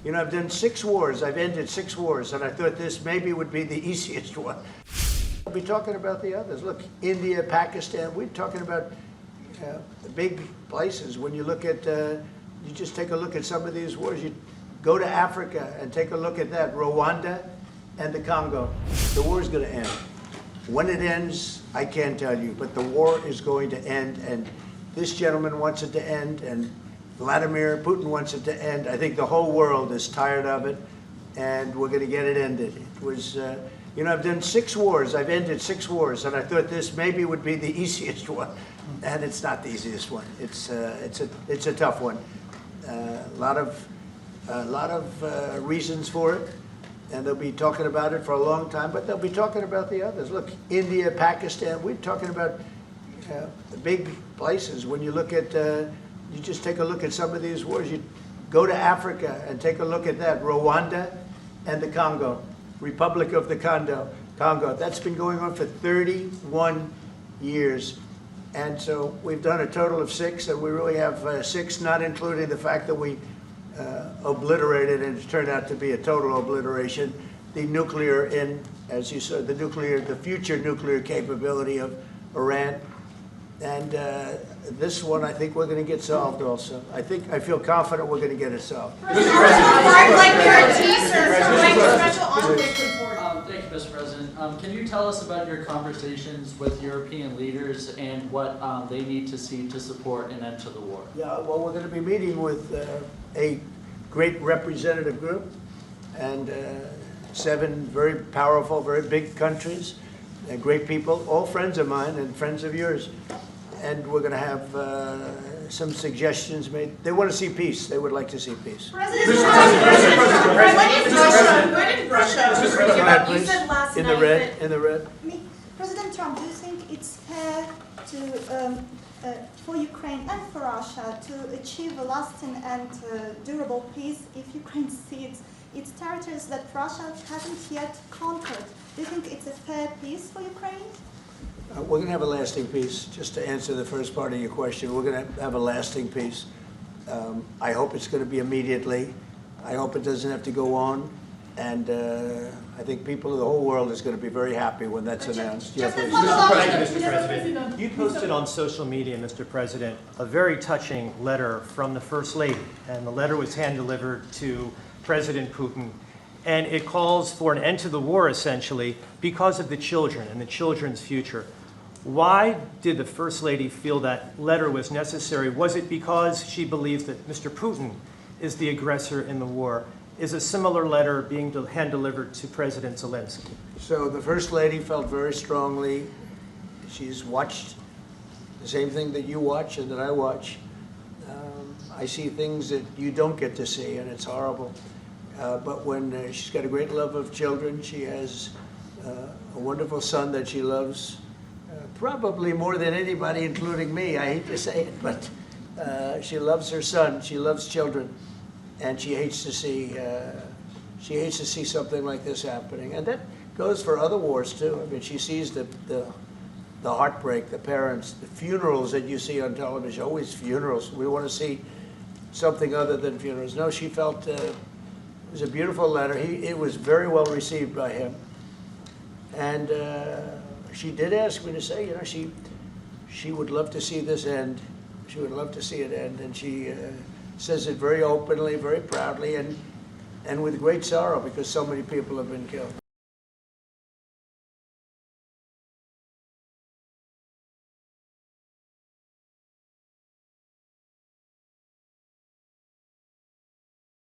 You know, I've done 6 wars. I've ended 6 wars, and I thought this maybe would be the easiest one. I'll be talking about the others. Look, India, Pakistan, we're talking about the big places. When you look at, you just take a look at some of these wars. You go to Africa and take a look at that, Rwanda and the Congo. The war is going to end. When it ends, I can't tell you, but the war is going to end, and this gentleman wants it to end, and Vladimir Putin wants it to end. I think the whole world is tired of it, and we're going to get it ended. It was, you know, I've done 6 wars. I've ended 6 wars, and I thought this maybe would be the easiest one, and it's not the easiest one. It's a tough one. A lot of reasons for it, and they'll be talking about it for a long time, but they'll be talking about the others. Look, India, Pakistan, we're talking about the big places. When you look at, you just take a look at some of these wars. You go to Africa and take a look at that, Rwanda and the Congo, Republic of the Congo. That's been going on for 31 years. And so we've done a total of 6, and we really have 6, not including the fact that we obliterated, and it turned out to be a total obliteration, the nuclear, as you said, the future nuclear capability of Iran. And this one, I think we're going to get solved also. I feel confident we're going to get it solved. Thank you, Mr. President. Can you tell us about your conversations with European leaders and what they need to see to support an end to the war? Yeah, well, we're going to be meeting with a great representative group and 7 very powerful, very big countries, and great people, all friends of mine and friends of yours. And we're going to have some suggestions made. They want to see peace. They would like to see peace. When did Russia? Go ahead, please. In the red. In the red. President Trump, do you think it's fair to, for Ukraine and for Russia to achieve a lasting and durable peace if Ukraine cedes its territories that Russia hasn't yet conquered? Do you think it's a fair peace for Ukraine? We're going to have a lasting peace. Just to answer the first part of your question, we're going to have a lasting peace. I hope it's going to be immediately. I hope it doesn't have to go on. And I think people of the whole world is going to be very happy when that's announced. Mr. President, you posted on social media, Mr. President, a very touching letter from the First Lady. And the letter was hand-delivered to President Putin. And it calls for an end to the war, essentially, because of the children and the children's future. Why did the First Lady feel that letter was necessary? Was it because she believes that Mr. Putin is the aggressor in the war? Is a similar letter being hand-delivered to President Zelensky? So the First Lady felt very strongly. She's watched the same thing that you watch and that I watch. I see things that you don't get to see, and it's horrible. But when she's got a great love of children, she has a wonderful son that she loves, probably more than anybody, including me. I hate to say it, but she loves her son. She loves children, and she hates to see something like this happening. And that goes for other wars too. I mean, she sees the heartbreak, the parents, the funerals that you see on television. Always funerals. We want to see something other than funerals. No, she felt. It was a beautiful letter. It was very well received by him. And she did ask me to say, you know, she would love to see this end. She would love to see it end. And she says it very openly, very proudly, and with great sorrow because so many people have been killed.